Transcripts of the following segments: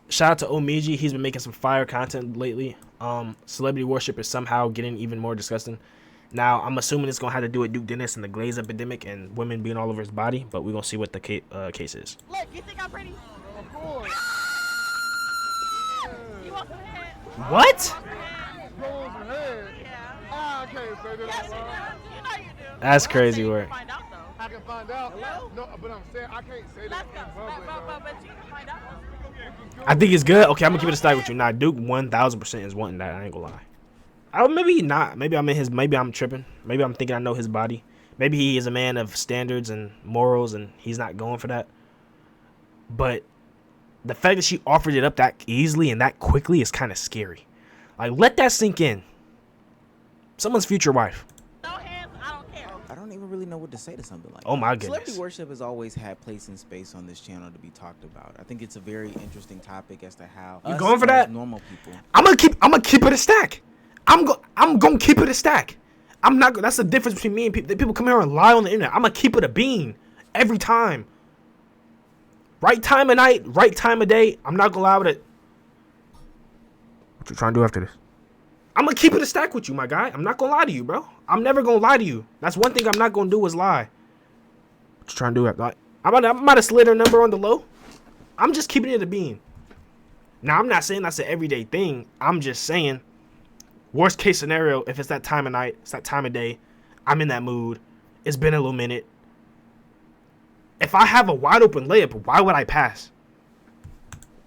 shout out to Omiji. He's been making some fire content lately. Celebrity worship is somehow getting even more disgusting. Now, I'm assuming it's going to have to do with Duke Dennis and the glaze epidemic and women being all over his body, but we're going to see what the case is. Look, you think I'm pretty? Of course. You want some head? What? You want some head? Yeah. I can't say that. Yes, you do. You know you do. That's Well, crazy I say work. You can find out, though. I can find out. Hello? No, but I'm saying I can't say that Let's go. in public, though. But you can find out. I think it's good. Okay, I'm going to keep it a stack with you. Nah, Duke 1,000% is wanting that. I ain't going to lie. Maybe not. Maybe I'm tripping. Maybe I'm thinking I know his body. Maybe he is a man of standards and morals and he's not going for that. But the fact that she offered it up that easily and that quickly is kind of scary. Like, let that sink in. Someone's future wife. No hands, I don't care. I don't even really know what to say to something like Oh my that. goodness. Celebrity worship has always had place and space on this channel to be talked about. I think it's a very interesting topic as to how You us going for as that? normal people. I'm gonna keep it a stack. I'm gonna keep it a stack. I'm not. That's the difference between me and people. People come here and lie on the internet. I'm gonna keep it a bean every time. Right time of night, right time of day. I'm not gonna lie with it. What you trying to do after this? I'm gonna keep it a stack with you, my guy. I'm not gonna lie to you, bro. I'm never gonna lie to you. That's one thing I'm not gonna do is lie. What you trying to do after? I might have slid her number on the low. I'm just keeping it a bean. Now I'm not saying that's an everyday thing. I'm just saying. Worst case scenario, if it's that time of night, it's that time of day, I'm in that mood, it's been a little minute. If I have a wide open layup, why would I pass?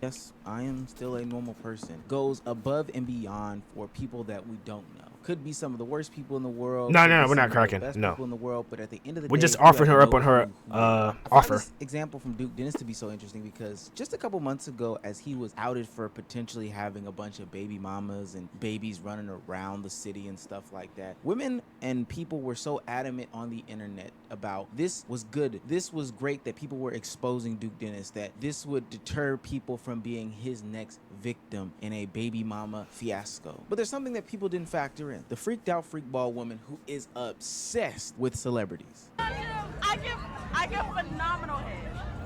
Yes, I am still a normal person. Goes above and beyond for people that we don't know. Could be some of the worst people in the world. No, could no, be we're some not of the cracking. best No. people in the world, but at the end of the We're day, just you offering have her to up on know her who you are. I find offer. this example from Duke Dennis to be so interesting because just a couple months ago, as he was outed for potentially having a bunch of baby mamas and babies running around the city and stuff like that, women and people were so adamant on the internet about this was good, this was great that people were exposing Duke Dennis, that this would deter people from being his next victim in a baby mama fiasco. But there's something that people didn't factor in. The freaked out freak ball woman who is obsessed with celebrities. I give phenomenal head.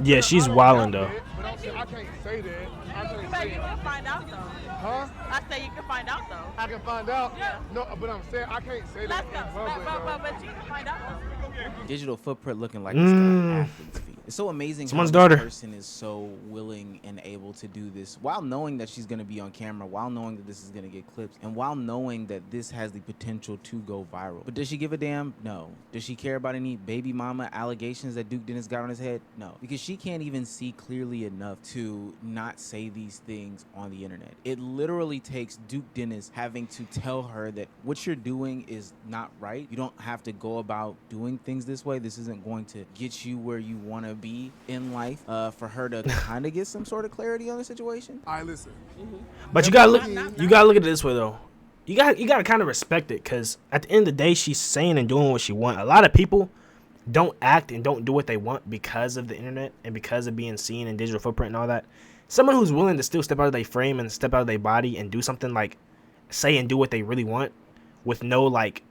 Yeah, she's wildin' though. But I'm saying I can't say that. I can't But say you that. can find out, though. Huh? I say you can find out, though. I can find out. Yeah. No, but I'm saying I can't say that Let's in go. public, though. But you can find out, though. Digital footprint looking like it's got an athlete's feet. It's so amazing Someone's how daughter. this person is so willing and able to do this while knowing that she's going to be on camera, while knowing that this is going to get clips, and while knowing that this has the potential to go viral. But does she give a damn? No. Does she care about any baby mama allegations that Duke Dennis got on his head? No. Because she can't even see clearly enough to not say these things on the internet. It literally takes Duke Dennis having to tell her that what you're doing is not right. You don't have to go about doing things this way. This isn't going to get you where you want to be in life, for her to kind of get some sort of clarity on the situation. I listen. But you gotta look at it this way though. You gotta kind of respect it, because at the end of the day, she's saying and doing what she wants. A lot of people don't act and don't do what they want because of the internet and because of being seen in digital footprint and all that. Someone who's willing to still step out of their frame and step out of their body and do something like say and do what they really want with no like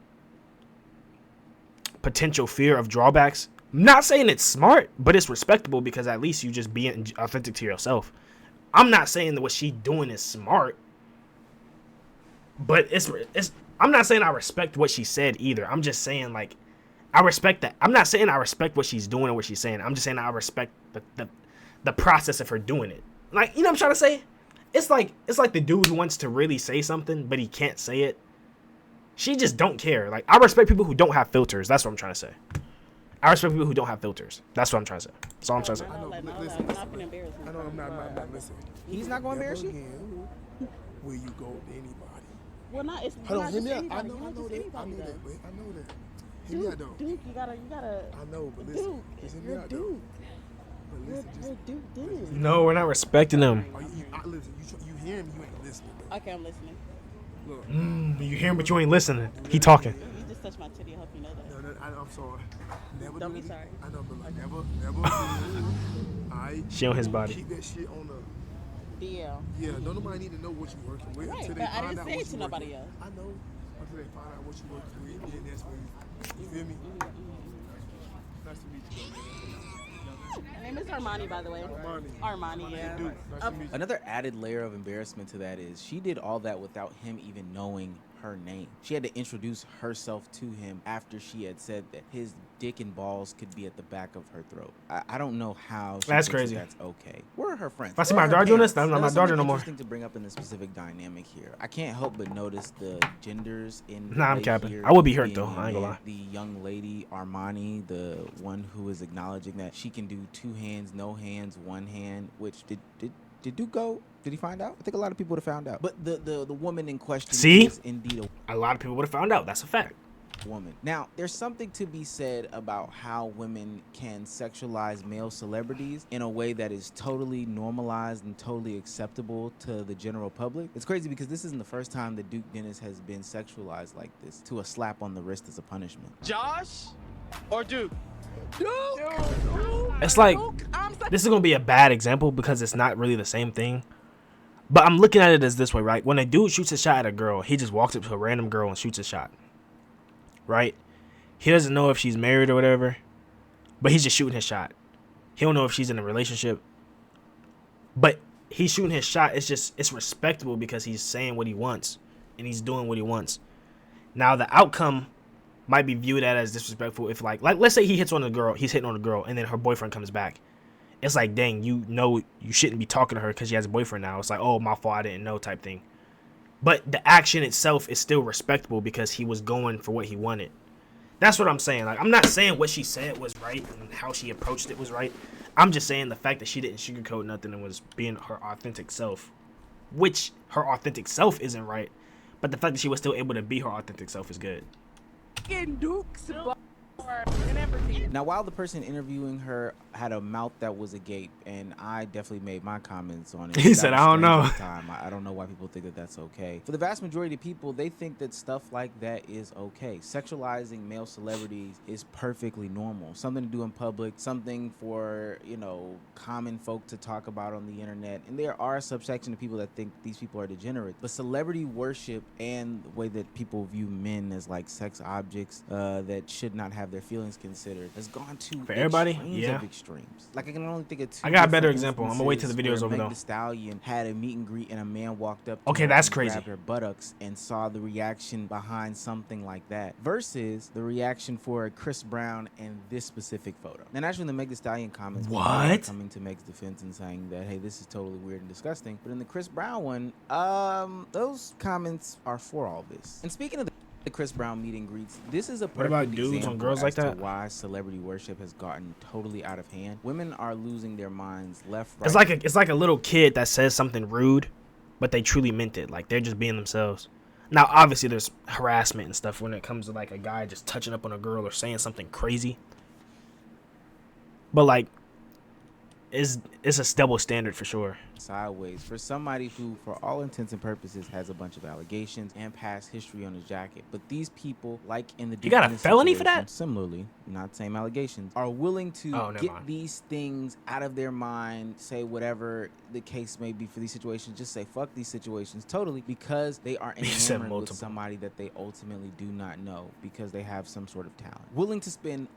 potential fear of drawbacks. I'm not saying it's smart, but it's respectable because at least you just being authentic to yourself. I'm not saying that what she's doing is smart, but it's I'm not saying I respect what she said either. I'm just saying like I respect that. I'm not saying I respect what she's doing or what she's saying. I'm just saying I respect the process of her doing it. Like, you know what I'm trying to say? It's like the dude who wants to really say something but he can't say it. She just don't care. Like, I respect people who don't have filters. That's what I'm trying to say. I respect people who don't have filters. That's what I'm trying to say. That's all I'm trying to say. I know, listen. I know I'm not listening. He's not going to embarrass you? Again, will you go with anybody? Well, not it's Hold on, not hear just me out. anybody. I know Not just that. I anybody, know though. that, wait, I know that. Hear me out, though. Duke, you gotta. I know, but listen. Duke, Just hear me you're out, though. Duke. But You're listen, just Duke Dennis. No, we're not respecting them. listen. You hear me? You ain't listening. Bro. Okay, I'm listening. Look. You hear him, but you ain't listening. He talking. You just touched my titty. I hope you know that. No, I'm sorry. Never Don't do be it. sorry. I know, but like, never do it. Alright? She on his body. Keep that shit on the. DL. Yeah, don't nobody need to know what you're working with Right, until but they I find didn't out say what it to you're nobody working else. with. I know. Until they find out what you're working with, then that's when you feel me? Nice to meet you. Her name is Armani, by the way. Armani, yeah. Dude, nice to meet you. Another added layer of embarrassment to that is she did all that without him even knowing her name. She had to introduce herself to him after she had said that his dick and balls could be at the back of her throat. I don't know how she That's thinks crazy. That's okay. Where are her friends? If I see Where my are her daughter doing this, parents? I'm not There's daughter something no more. interesting to bring up in the specific dynamic here. I can't help but notice the genders in Nah, I'm play capping. here I would be hurt, being though. the I ain't gonna man- lie. The young lady Armani, the one who is acknowledging that she can do 2 hands, no hands, 1 hand, which did Duke go? Did he find out? I think a lot of people would have found out. But the woman in question See? is indeed A lot of people would have found out. That's a fact. a woman. Now, there's something to be said about how women can sexualize male celebrities in a way that is totally normalized and totally acceptable to the general public. It's crazy because this isn't the first time that Duke Dennis has been sexualized like this, to a slap on the wrist as a punishment. Josh or Duke? It's like, this is gonna be a bad example because it's not really the same thing. But I'm looking at it as this way, right? When a dude shoots a shot at a girl, he just walks up to a random girl and shoots a shot. Right? He doesn't know if she's married or whatever, but he's just shooting his shot. He don't know if she's in a relationship, but he's shooting his shot. It's respectable because he's saying what he wants and he's doing what he wants. Now the outcome might be viewed as disrespectful if like let's say he hits on a girl, he's hitting on a girl, and then her boyfriend comes back. It's like, dang, you know you shouldn't be talking to her because she has a boyfriend now. It's like, oh, my fault, I didn't know type thing. But the action itself is still respectable because he was going for what he wanted. That's what I'm saying. Like, I'm not saying what she said was right and how she approached it was right. I'm just saying the fact that she didn't sugarcoat nothing and was being her authentic self, which her authentic self isn't right. But the fact that she was still able to be her authentic self is good. Now, while the person interviewing her had a mouth that was agape, and I definitely made my comments on it. He that said, was "I don't strange know." at the time. I don't know why people think that that's okay. For the vast majority of people, they think that stuff like that is okay. Sexualizing male celebrities is perfectly normal. Something to do in public, something for, common folk to talk about on the internet. And there are a subsection of people that think these people are degenerate. But celebrity worship and the way that people view men as like sex objects that should not have their feelings considered has gone to For everybody? extremes Yeah. of extremes. Like, I can only think of 2 I got a better different example. I'm gonna wait till the video's instances over, where though. Meg Thee Stallion had a meet and greet and a man walked up to Okay, her that's and crazy. grabbed her buttocks and saw the reaction behind something like that versus the reaction for Chris Brown and this specific photo. Now, naturally, the Meg Thee Stallion comments What? coming to Meg's defense and saying that, hey, this is totally weird and disgusting. But in the Chris Brown one, those comments are for all this. And speaking of the Chris Brown meet and greets, this is a perfect about dudes on example girls like as to that? why celebrity worship has gotten totally out of hand. Women are losing their minds left, right. It's like a little kid that says something rude, but they truly meant it. Like, they're just being themselves. Now, obviously, there's harassment and stuff when it comes to like a guy just touching up on a girl or saying something crazy. But like, it's a double standard for sure. Sideways for somebody who, for all intents and purposes, has a bunch of allegations and past history on his jacket. But these people, like in the You got a Duke felony for situation, that? Similarly, not same allegations, are willing to Oh, never get mind. these things out of their mind, say whatever the case may be for these situations, just say fuck these situations totally because they are You said enamored with multiple. somebody that they ultimately do not know because they have some sort of talent. Willing to spend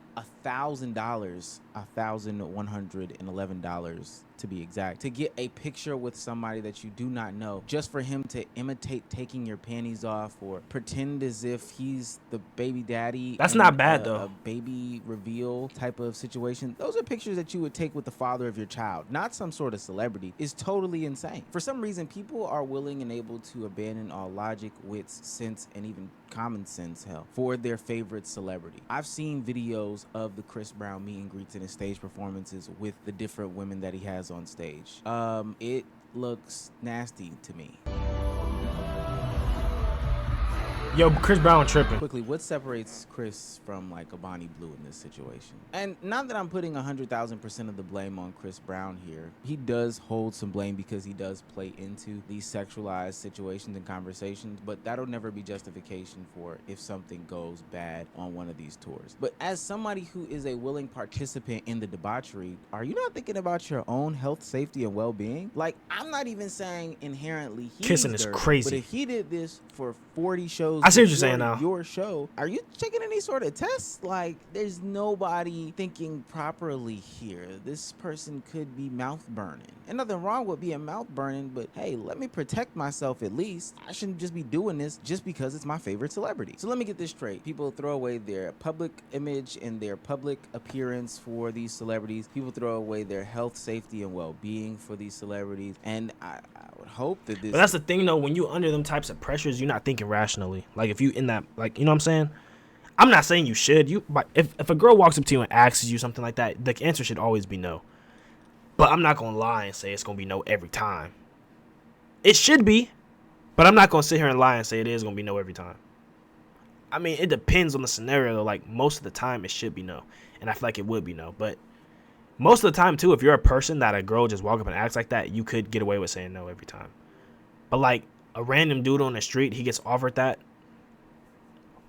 $1,000, $1,111 to be exact, to get a picture with somebody that you do not know, just for him to imitate taking your panties off or pretend as if he's the baby daddy. That's in not bad, a though. baby reveal type of situation. Those are pictures that you would take with the father of your child, not some sort of celebrity. Is totally insane. For some reason, people are willing and able to abandon all logic, wits, sense, and even common sense, hell, for their favorite celebrity. I've seen videos of the Chris Brown meet and greets and his stage performances with the different women that he has on stage. It looks nasty to me. Yo, Chris Brown tripping. Quickly, what separates Chris from like a Bonnie Blue in this situation? And not that I'm putting 100,000% of the blame on Chris Brown here. He does hold some blame because he does play into these sexualized situations and conversations, but that'll never be justification for if something goes bad on one of these tours. But as somebody who is a willing participant in the debauchery, are you not thinking about your own health, safety, and well-being? Like, I'm not even saying inherently he's Kissing is dirty, crazy. but if he did this for 40 shows shows. I see what you're before saying now. Your show. Are you taking any sort of tests? Like, there's nobody thinking properly here. This person could be mouth burning. And nothing wrong with being mouth burning, but hey, let me protect myself at least. I shouldn't just be doing this just because it's my favorite celebrity. So let me get this straight. People throw away their public image and their public appearance for these celebrities. People throw away their health, safety, and well-being for these celebrities. And I would hope that this... But that's the thing, though. When you under them types of pressures, you're not thinking rationally. Like, if you in that, like, you know what I'm saying? I'm not saying you should. But if a girl walks up to you and asks you something like that, the answer should always be no. But I'm not going to lie and say it's going to be no every time. It should be, but I'm not going to sit here and lie and say it is going to be no every time. I mean, it depends on the scenario, though. Like, most of the time, it should be no. And I feel like it would be no. But most of the time, too, if you're a person that a girl just walk up and acts like that, you could get away with saying no every time. But, like, a random dude on the street, he gets offered that,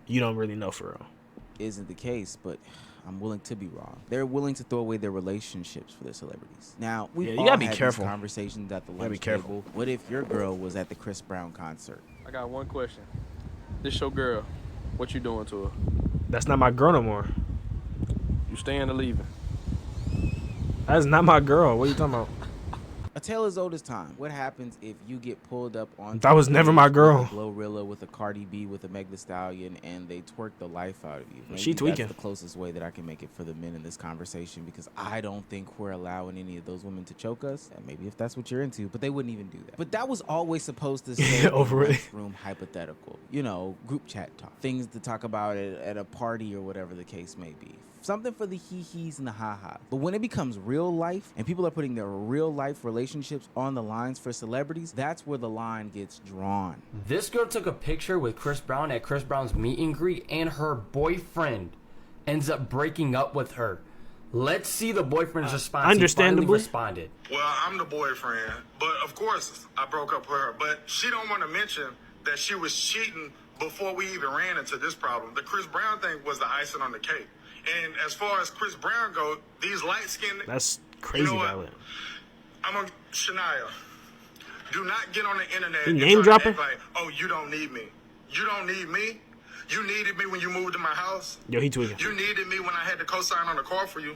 you don't really know for real. Isn't the case, but I'm willing to be wrong. They're willing to throw away their relationships for their celebrities. Now, we've Yeah, you all gotta be had careful. these conversations at the Gotta be lunch careful. table. What if your girl was at the Chris Brown concert? I got one question. This your girl. What you doing to her? That's not my girl no more. You staying or leaving? That is not my girl. What are you talking about? A tale as old as time. What happens if you get pulled up on... That was never my girl. With a Glorilla, with a Cardi B, with a Meg Thee Stallion, and they twerk the life out of you. Maybe She tweaking. That's the closest way that I can make it for the men in this conversation, because I don't think we're allowing any of those women to choke us. And maybe if that's what you're into, but they wouldn't even do that. But that was always supposed to stay Over it. room hypothetical. You know, group chat talk. Things to talk about at a party or whatever the case may be. Something for the hee-hees and the ha-ha. But when it becomes real life and people are putting their real life relationships on the lines for celebrities, that's where the line gets drawn. This girl took a picture with Chris Brown at Chris Brown's meet and greet, and her boyfriend ends up breaking up with her. Let's see the boyfriend's response. Understandably. He finally responded. Well, I'm the boyfriend, but of course I broke up with her. But she don't want to mention that she was cheating before we even ran into this problem. The Chris Brown thing was the icing on the cake. And as far as Chris Brown goes, these light-skinned... That's crazy, you know what? Violet. I'm a... Shania, do not get on the internet He and name try to dropping? act like, oh, you don't need me. You don't need me? You needed me when you moved to my house? Yo, he tweaking. You needed me when I had to co-sign on the car for you.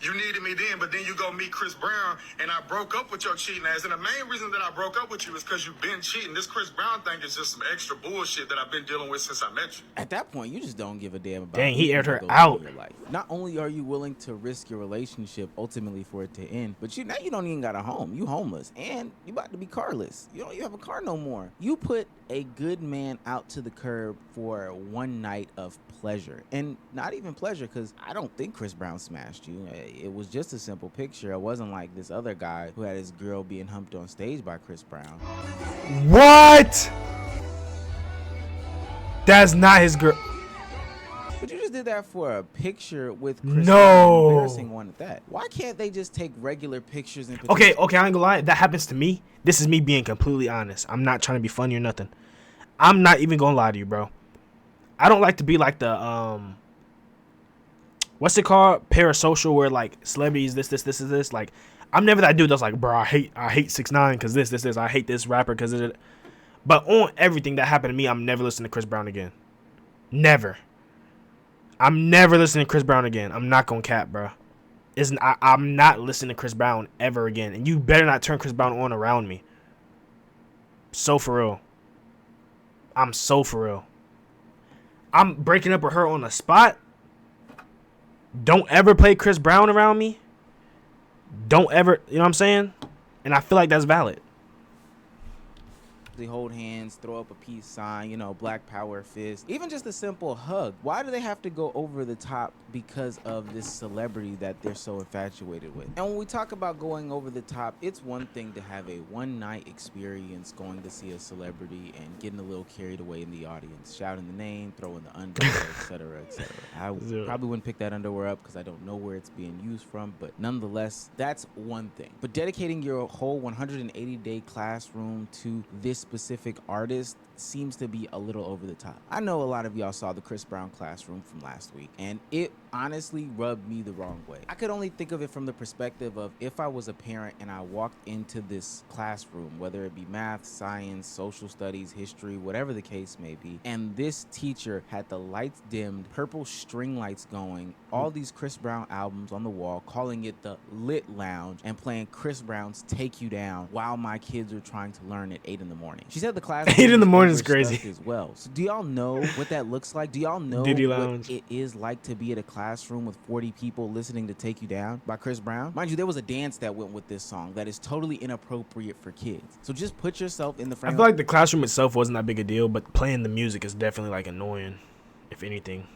You needed me then, but then you go meet Chris Brown, and I broke up with your cheating ass. And the main reason that I broke up with you is because you've been cheating. This Chris Brown thing is just some extra bullshit that I've been dealing with since I met you. At that point, you just don't give a damn about... Dang, he who aired her goes out. in your life. Not only are you willing to risk your relationship ultimately for it to end, but now you don't even got a home. You homeless, and you about to be carless. You don't even have a car no more. You put a good man out to the curb for one night of pleasure, and not even pleasure, because I don't think Chris Brown smashed you. It was just a simple picture. It wasn't like this other guy who had his girl being humped on stage by Chris Brown. What? That's not his girl. But you just did that for a picture with Chris No. Brown, embarrassing one at that. Why can't they just take regular pictures and... Okay, I ain't gonna lie. That happens to me. This is me being completely honest. I'm not trying to be funny or nothing. I'm not even gonna lie to you, bro. I don't like to be like the what's it called? Parasocial, where like celebrities this. Like, I'm never that dude that's like, bro, I hate 6ix9ine because this. I hate this rapper because of it. But on everything that happened to me, I'm never listening to Chris Brown again. Never. I'm never listening to Chris Brown again. I'm not gonna cap, bro. I'm not listening to Chris Brown ever again. And you better not turn Chris Brown on around me. So for real. I'm so for real. I'm breaking up with her on the spot. Don't ever play Chris Brown around me. Don't ever, you know what I'm saying? And I feel like that's valid. They hold hands, throw up a peace sign, you know, Black Power fist, even just a simple hug. Why do they have to go over the top because of this celebrity that they're so infatuated with? And when we talk about going over the top, it's one thing to have a one-night experience going to see a celebrity and getting a little carried away in the audience, shouting the name, throwing the underwear, etc., etc. I probably wouldn't pick that underwear up because I don't know where it's being used from, but nonetheless, that's one thing. But dedicating your whole 180-day classroom to this specific artist seems to be a little over the top. I know a lot of y'all saw the Chris Brown classroom from last week, and honestly rubbed me the wrong way. I could only think of it from the perspective of if I was a parent and I walked into this classroom, whether it be math, science, social studies, history, whatever the case may be, and this teacher had the lights dimmed, purple string lights going, all these Chris Brown albums on the wall, calling it the Lit Lounge, and playing Chris Brown's Take You Down while my kids are trying to learn at 8 in the morning. She said the class 8 in the morning is crazy as well. So do y'all know what that looks like? Do y'all know Diddy what Lounge. it is like to be at a classroom with 40 people listening to Take You Down by Chris Brown? Mind you, there was a dance that went with this song that is totally inappropriate for kids. So just put yourself in the frame. I feel like the classroom itself wasn't that big a deal, but playing the music is definitely like annoying, if anything.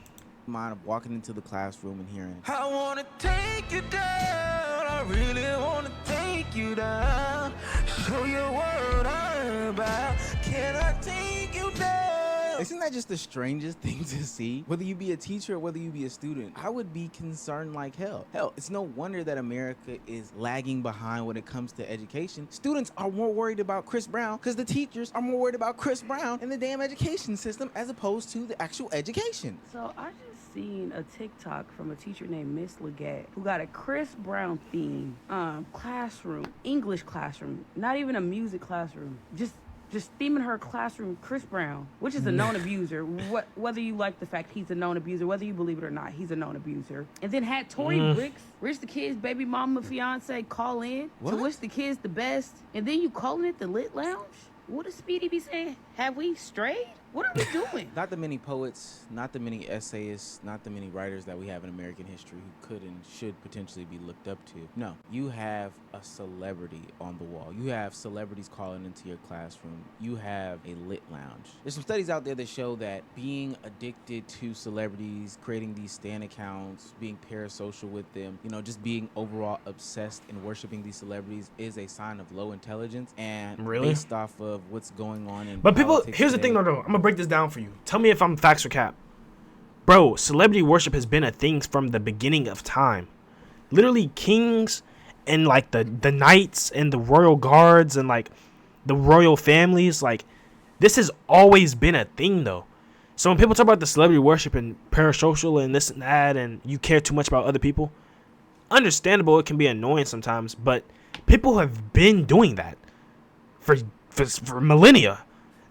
Mind of walking into the classroom and hearing, I wanna take you down, I really wanna take you down, show you what I'm about, can I take you down? isn't that just the strangest thing to see? Whether you be a teacher or whether you be a student, I would be concerned like hell. Hell, it's no wonder that America is lagging behind when it comes to education. Students are more worried about Chris Brown because the teachers are more worried about Chris Brown and the damn education system as opposed to the actual education. So I just seen a TikTok from a teacher named Miss Leggett who got a Chris Brown theme classroom, English classroom, not even a music classroom, just theming her classroom Chris Brown, which is a known abuser. Whether you like the fact he's a known abuser, whether you believe it or not, he's a known abuser. And then had Tory Rich the kid's baby mama fiance call in to wish the kids the best, and then you calling it the Lit Lounge? What does Speedy be saying? Have we strayed? What are we doing? Not the many poets, not the many essayists, not the many writers that we have in American history who could and should potentially be looked up to. No, you have a celebrity on the wall. You have celebrities calling into your classroom. You have a lit lounge. There's some studies out there that show that being addicted to celebrities, creating these stan accounts, being parasocial with them, you know, just being overall obsessed and worshiping these celebrities is a sign of low intelligence. And based off of what's going on in But people, politics here's the today, thing though, I'm gonna break this down for you. Tell me if I'm facts or cap. Bro, celebrity worship has been a thing from the beginning of time. Literally kings and like the knights and the royal guards and like the royal families, like this has always been a thing though. So when people talk about the celebrity worship and parasocial and this and that and you care too much about other people, understandable, it can be annoying sometimes, but people have been doing that for millennia.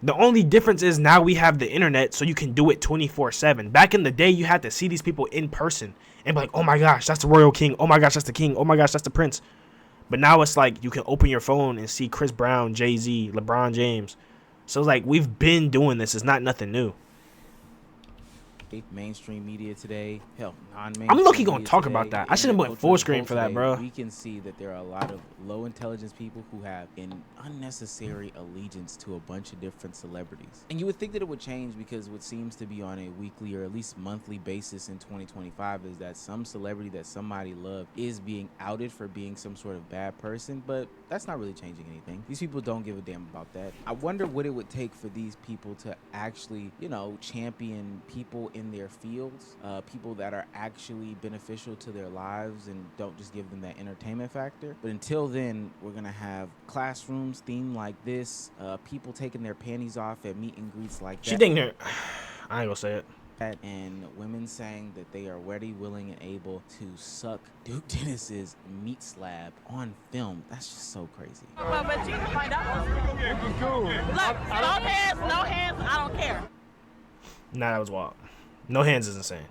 The only difference is now we have the internet, so you can do it 24/7. Back in the day, you had to see these people in person and be like, oh my gosh, that's the royal king. Oh my gosh, that's the king. Oh my gosh, that's the prince. But now it's like you can open your phone and see Chris Brown, Jay-Z, LeBron James. So it's like we've been doing this. It's not nothing new. Mainstream media today, hell, non-mainstream. I'm low-key gonna media talk today, about that. I should have went full screen for that, bro. We can see that there are a lot of low intelligence people who have an unnecessary allegiance to a bunch of different celebrities. And you would think that it would change because what seems to be on a weekly or at least monthly basis in 2025 is that some celebrity that somebody loved is being outed for being some sort of bad person, but that's not really changing anything. These people don't give a damn about that. I wonder what it would take for these people to actually, you know, champion people in their fields, people that are actually beneficial to their lives and don't just give them that entertainment factor. But until then, we're gonna have classrooms themed like this, people taking their panties off at meet and greets like that. She think they're, I ain't gonna say it. And women saying that they are ready, willing, and able to suck Duke Dennis's meat slab on film. That's just so crazy. But you can find out. Look, no hands, I don't care. Nah, that was wild. No hands is insane.